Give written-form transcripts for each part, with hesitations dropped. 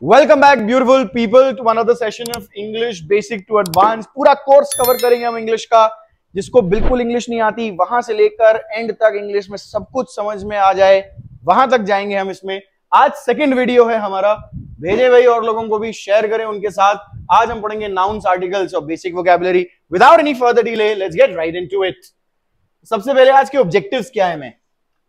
Welcome back beautiful people to another session of English basic to advance. पूरा course cover करेंगे हम English का। जिसको बिल्कुल इंग्लिश नहीं आती वहां से लेकर एंड तक इंग्लिश में सब कुछ समझ में आ जाए वहां तक जाएंगे हम इसमें। आज सेकंड वीडियो है हमारा, भेजे भाई और लोगों को भी शेयर करें उनके साथ। आज हम पढ़ेंगे नाउन्स आर्टिकल्स और basic vocabulary. Without any further delay let's get right into it. सबसे पहले आज के ऑब्जेक्टिव्स क्या है मैं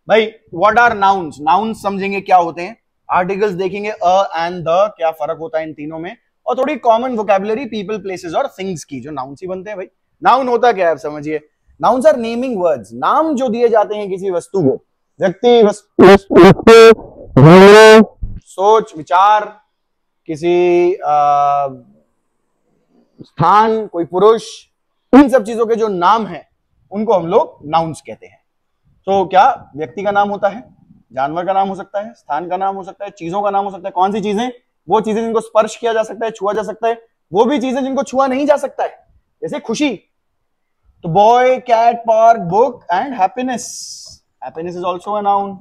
भाई, व्हाट आर नाउन्स। नाउन्स समझेंगे क्या होते हैं, आर्टिकल्स देखेंगे अ एंड द, क्या फर्क होता है इन तीनों में, और थोड़ी कॉमन वोकैबुलरी पीपल प्लेसेस और थिंग्स की जो नाउन्स ही बनते हैं भाई। नाउन होता क्या है आप समझिए। नाउन्स आर नेमिंग वर्ड्स, नाम जो दिए जाते हैं किसी वस्तु को, व्यक्ति, सोच, विचार, किसी स्थान, कोई पुरुष, इन सब चीजों के जो नाम है उनको हम लोग नाउन्स कहते हैं। तो क्या व्यक्ति का नाम होता है, जानवर का नाम हो सकता है, स्थान का नाम हो सकता है, चीजों का नाम हो सकता है। कौन सी चीजें? वो चीजें जिनको स्पर्श किया जा सकता है, छुआ जा सकता है। वो भी चीजें जिनको छुआ नहीं जा सकता है, जैसे खुशी। तो boy, cat, park, book and happiness. Happiness is also a noun.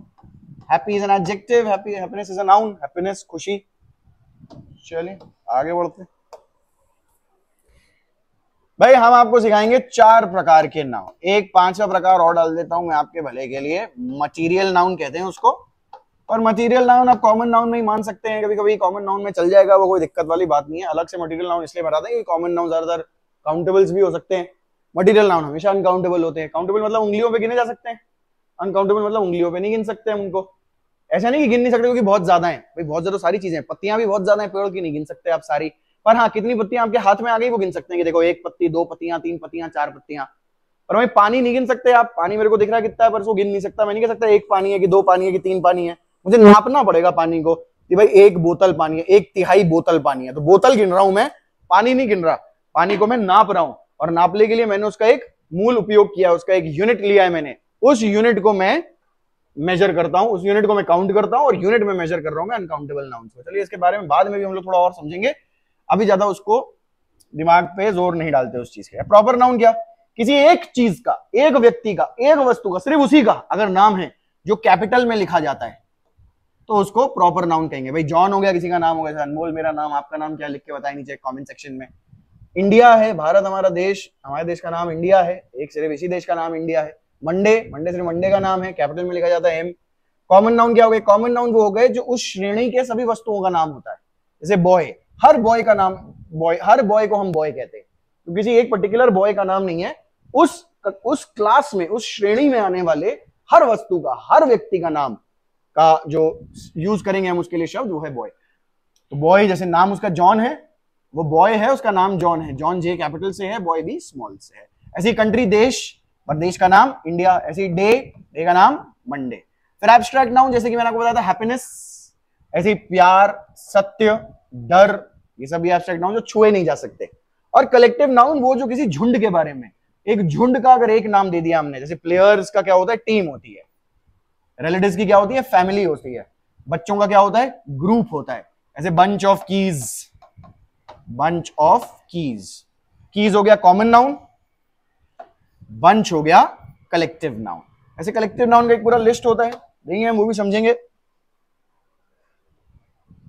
Happy is an adjective, happiness is a noun. Happiness, खुशी। चलिए आगे बढ़ते हैं भाई। हम आपको सिखाएंगे 4 प्रकार के नाउन। एक 5वां प्रकार और डाल देता हूं मैं आपके भले के लिए, मटीरियल नाउन कहते हैं उसको। और मटीरियल नाउन आप कॉमन नाउन में ही मान सकते हैं, कभी कभी कॉमन नाउन में चल जाएगा, वो कोई दिक्कत वाली बात नहीं है। अलग से मटीरियल नाउन इसलिए बताते हैं कि कॉमन नाउन ज्यादातर काउंटेबल्स भी हो सकते हैं। मटीरियल नाउन हमेशा अनकाउंटेबल होते हैं। काउंटेबल मतलब उंगलियों पे गिने जा सकते हैं, अनकाउंटेबल मतलब उंगलियों पे नहीं गिन सकते हम उनको। ऐसा नहीं कि गिन नहीं सकते क्योंकि बहुत ज्यादा है भाई, बहुत ज्यादा सारी चीजें, पत्तियां भी बहुत ज्यादा है पेड़ की, नहीं गिन सकते आप सारी। पर हाँ, कितनी पत्तियां आपके हाथ में आ गई वो गिन सकते हैं कि देखो 1 पत्ती, 2 पत्तियां, 3 पत्तियां, 4 पत्तियां। पर भाई पानी नहीं गिन सकते आप। पानी मेरे को दिख रहा है कितना है पर उसको गिन नहीं सकता। मैं नहीं कह सकता 1 पानी है कि 2 पानी है कि 3 पानी है। मुझे नापना पड़ेगा पानी को कि भाई 1 बोतल पानी है, 1/3 बोतल पानी है। तो बोतल गिन रहा हूं मैं, पानी नहीं गिन रहा। पानी को मैं नाप रहा हूं और नापने के लिए मैंने उसका एक मूल उपयोग किया, उसका एक यूनिट लिया है मैंने। उस यूनिट को मैं मेजर करता हूं, उस यूनिट को मैं काउंट करता हूं और यूनिट में मेजर कर रहा हूं मैं अनकाउंटेबल नाउन को। चलिए इसके बारे में बाद में भी हम लोग थोड़ा और समझेंगे, अभी ज्यादा उसको दिमाग पे जोर नहीं डालते उस चीज के। प्रॉपर नाउन क्या? किसी एक चीज का, एक व्यक्ति का, एक वस्तु का, सिर्फ उसी का अगर नाम है जो कैपिटल में लिखा जाता है तो उसको प्रॉपर नाउन कहेंगे। भाई जॉन हो गया, किसी का नाम हो गया, अनमोल मेरा नाम, आपका नाम क्या, लिख के बताएं नीचे कमेंट सेक्शन में। इंडिया है, भारत हमारा देश, हमारे देश का नाम इंडिया है, एक सिर्फ इसी देश का नाम इंडिया है। मंडे, मंडे सिर्फ मंडे का नाम है, कैपिटल में लिखा जाता है एम। कॉमन नाउन क्या हो गए? कॉमन नाउन वो हो गए जो उस श्रेणी के सभी वस्तुओं का नाम होता है। जैसे बॉय, हर बॉय का नाम बॉय, हर बॉय को हम बॉय कहते हैं। तो किसी एक पर्टिकुलर बॉय का नाम नहीं है, उस क्लास में, उस श्रेणी में आने वाले हर वस्तु का, हर व्यक्ति का नाम का जो यूज करेंगे हम उसके लिए शब्द, वो है बॉय। तो बॉय जैसे नाम उसका जॉन है, वो बॉय है, उसका नाम जॉन है। जॉन जे कैपिटल से है, बॉय भी स्मॉल से है। ऐसी कंट्री देश, पर देश का नाम इंडिया। ऐसी डे, डे का नाम मंडे। फिर एब्स्ट्रैक्ट नाउन जैसे कि मैंने आपको बताया था हैप्पीनेस, ऐसे प्यार, सत्य, डर, ये सब एब्स्ट्रैक्ट नाउन जो छुए नहीं जा सकते। और कलेक्टिव नाउन वो जो किसी झुंड के बारे में, एक झुंड का अगर एक नाम दे दिया हमने, जैसे प्लेयर्स का क्या होता है? टीम होती है। रिलेटिव्स की क्या होती है? फैमिली होती है। बच्चों का क्या होता है? ग्रुप होता है। ऐसे bunch of keys, bunch of keys. Keys हो गया कॉमन नाउन, बंच हो गया कलेक्टिव नाउन। ऐसे कलेक्टिव नाउन का एक पूरा लिस्ट होता है, देखेंगे हम, वो भी समझेंगे।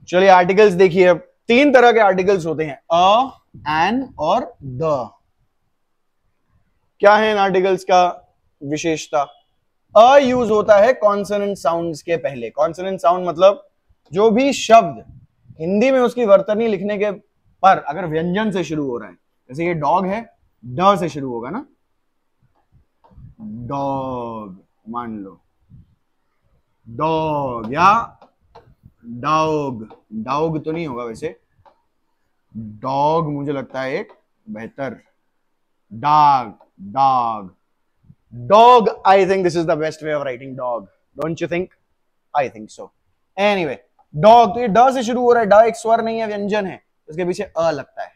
चलिए आर्टिकल्स देखिए। अब 3 तरह के आर्टिकल्स होते हैं, अ, एन और द। क्या है इन आर्टिकल्स का विशेषता? अ यूज होता है कॉन्सोनेंट साउंड्स के पहले। कॉन्सोनेंट साउंड मतलब जो भी शब्द हिंदी में उसकी वर्तनी लिखने के पर अगर व्यंजन से शुरू हो रहा है, जैसे ये डॉग है, ड से शुरू होगा ना, डॉग मान लो, डॉग या डॉग, डॉग तो नहीं होगा वैसे, डॉग मुझे लगता है एक बेहतर, dog, dog, dog. I think this is the best way of writing dog, don't you think? I think so. Anyway dog, तो ये ड से शुरू हो रहा है, ड एक स्वर नहीं है, व्यंजन है, उसके पीछे अ लगता है।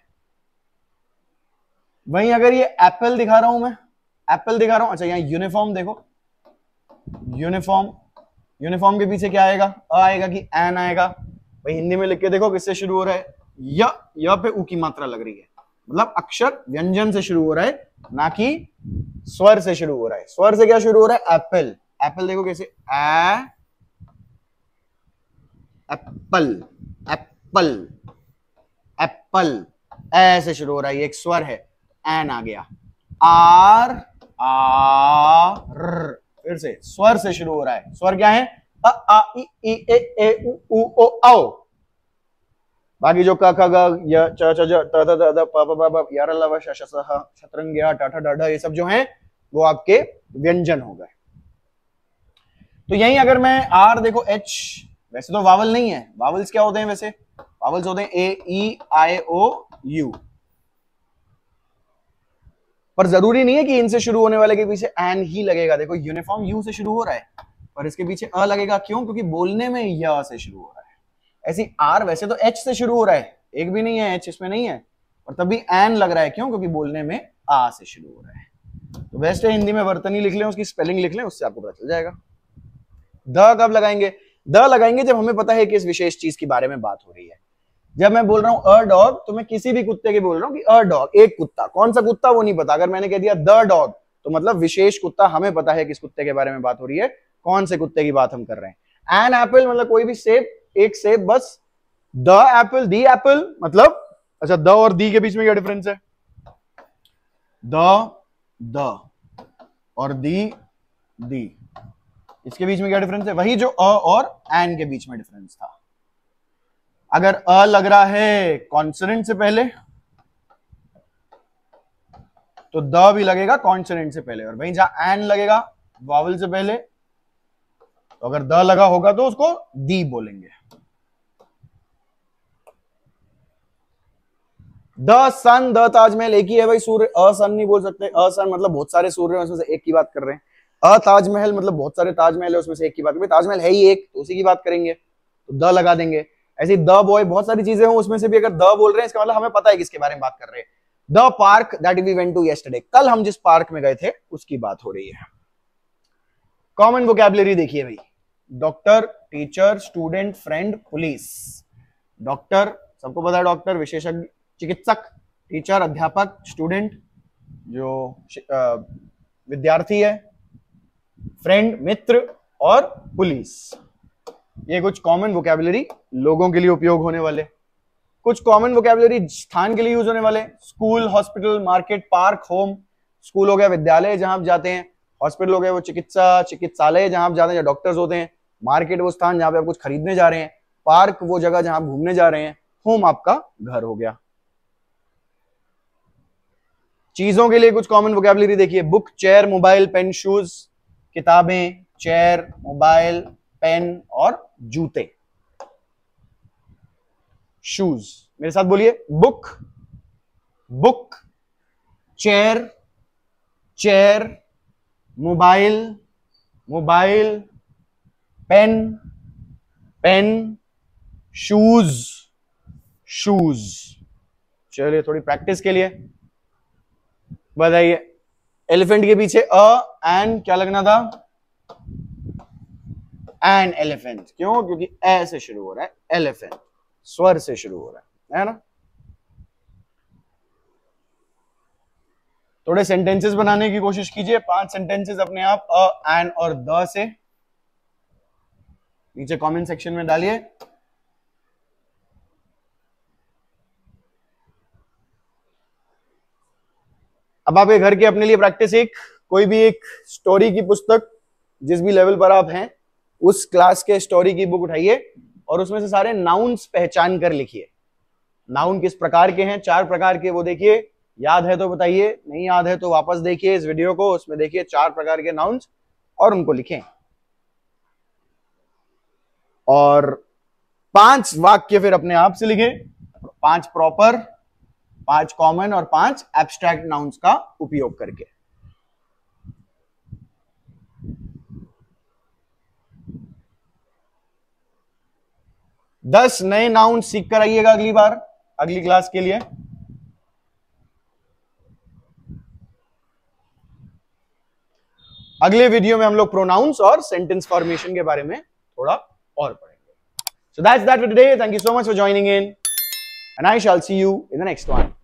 वहीं अगर ये एप्पल दिखा रहा हूं मैं, एप्पल दिखा रहा हूं, अच्छा यहाँ यूनिफॉर्म देखो, यूनिफॉर्म, यूनिफॉर्म के पीछे क्या आएगा? अ आएगा कि एन आएगा? भाई हिंदी में लिख के देखो किससे शुरू हो रहा है? य पे उ की मात्रा लग रही है, मतलब अक्षर व्यंजन से शुरू हो रहा है, ना कि स्वर से शुरू हो रहा है। स्वर से क्या शुरू हो रहा है? एप्पल। एप्पल देखो कैसे, एप्पल, एप्पल, एप्पल ऐसे शुरू हो रहा है, ये एक स्वर है, एन आ गया। आर, आर, फिर से स्वर से शुरू हो रहा है, स्वर क्या है? अ आ इ ए उ ओ औ। बाकी जो क ख ग य च च ज त थ द प प ब य र ल व श श स ह शतरंग य ट ठ ड ढ, ये सब जो हैं वो आपके व्यंजन हो गए। तो यहीं अगर मैं आर देखो, एच वैसे तो वावल नहीं है, वावल्स क्या होते हैं वैसे? वावल्स होते हैं ए ई आई ओ यू, पर जरूरी नहीं है कि इनसे शुरू होने वाले के पीछे एन ही लगेगा। देखो यूनिफॉर्म यू से शुरू हो रहा है पर इसके पीछे अ लगेगा, क्यों? क्योंकि बोलने में य से शुरू हो रहा है। ऐसी आर वैसे तो एच से शुरू हो रहा है, एक भी नहीं है एच इसमें नहीं है, और तभी एन लग रहा है, क्यों? क्योंकि बोलने में आ से शुरू हो रहा है। तो बेस्ट है हिंदी में वर्तनी लिख लें, उसकी स्पेलिंग लिख लें, उससे आपको पता चल जाएगा। द कब लगाएंगे? द लगाएंगे जब हमें पता है कि इस विशेष चीज के बारे में बात हो रही है। जब मैं बोल रहा हूं अ डॉग, तो मैं किसी भी कुत्ते के बोल रहा हूं कि अ डॉग, एक कुत्ता, कौन सा कुत्ता वो नहीं पता। अगर मैंने कह दिया द डॉग, तो मतलब विशेष कुत्ता, हमें पता है किस कुत्ते के बारे में बात हो रही है, कौन से कुत्ते की बात हम कर रहे हैं। एन एप्पल मतलब कोई भी सेब, एक सेब बस। द एप्पल, दी एप्पल मतलब, अच्छा द और दी के बीच में क्या डिफरेंस है? द और दी, इसके बीच में क्या डिफरेंस है? वही जो अ और एन के बीच में डिफरेंस था। अगर अ लग रहा है कॉन्सोनेंट से पहले तो द भी लगेगा कॉन्सोनेंट से पहले, और वहीं जहां एन लगेगा वॉवल से पहले, तो अगर द लगा होगा तो उसको दी बोलेंगे। द सन, द ताजमहल एक ही है भाई, सूर्य। अ सन नहीं बोल सकते, अ सन मतलब बहुत सारे सूर्य हैं उसमें से एक की बात कर रहे हैं। अ ताजमहल मतलब बहुत सारे ताजमहल है उसमें से एक की बात कर रहे हैं, ताजमहल है ही एक, तो उसी की बात करेंगे, तो द लगा देंगे। ऐसे द बॉय, बहुत सारी चीजें हो उसमें से भी अगर द बोल रहे हैं, इसका मतलब हमें पता है किसके बारे में बात कर रहे हैं। The park that we went to yesterday, कल हम जिस पार्क में गए थे उसकी बात हो रही है। कॉमन वोकैबुलरी देखिए भाई, doctor, teacher, student, friend, police. Doctor सबको पता है, डॉक्टर विशेषज्ञ चिकित्सक, टीचर अध्यापक, स्टूडेंट जो विद्यार्थी है, फ्रेंड मित्र, और पुलिस। ये कुछ कॉमन वोकैबुलरी लोगों के लिए उपयोग होने वाले। कुछ कॉमन वोकैबुलरी स्थान के लिए यूज होने वाले, school, hospital, market, park, home. School हो गया विद्यालय जहां आप जाते हैं, हॉस्पिटल हो गया वो चिकित्सालय जहां आप जाते हैं, डॉक्टर्स होते हैं, मार्केट वो स्थान जहां पे आप कुछ खरीदने जा रहे हैं, पार्क वो जगह जहां आप घूमने जा रहे हैं, होम आपका घर हो गया। चीजों के लिए कुछ कॉमन वोकैबुलरी देखिए, book, chair, mobile, pen, shoes. किताबें, चेयर, मोबाइल, पेन और जूते। शूज, मेरे साथ बोलिए, book, book, chair, chair, mobile, mobile, pen, pen, shoes, shoes. चलिए थोड़ी प्रैक्टिस के लिए बताइए, एलिफेंट के पीछे अ एन क्या लगना था? एन एलिफेंट, क्यों? क्योंकि ए से शुरू हो रहा है, एलिफेंट स्वर से शुरू हो रहा है ना। थोड़े सेंटेंसेस बनाने की कोशिश कीजिए, 5 सेंटेंसेस अपने आप अ एन और द से, नीचे कमेंट सेक्शन में डालिए। अब आप ये घर के अपने लिए प्रैक्टिस, एक कोई भी एक स्टोरी की पुस्तक, जिस भी लेवल पर आप हैं उस क्लास के स्टोरी की बुक उठाइए और उसमें से सारे नाउन्स पहचान कर लिखिए। नाउन किस प्रकार के हैं? 4 प्रकार के, वो देखिए, याद है तो बताइए, नहीं याद है तो वापस देखिए इस वीडियो को, उसमें देखिए 4 प्रकार के नाउन्स और उनको लिखें। और 5 वाक्य फिर अपने आप से लिखें, 5 प्रॉपर, 5 कॉमन और 5 एब्स्ट्रैक्ट नाउन्स का उपयोग करके। दस नए नाउन सीख कर आइएगा अगली बार, अगली क्लास के लिए। अगले वीडियो में हम लोग प्रोनाउंस और सेंटेंस फॉर्मेशन के बारे में थोड़ा और पढ़ेंगे। So that's that for today. Thank you so much for joining in and I shall see you in the next one.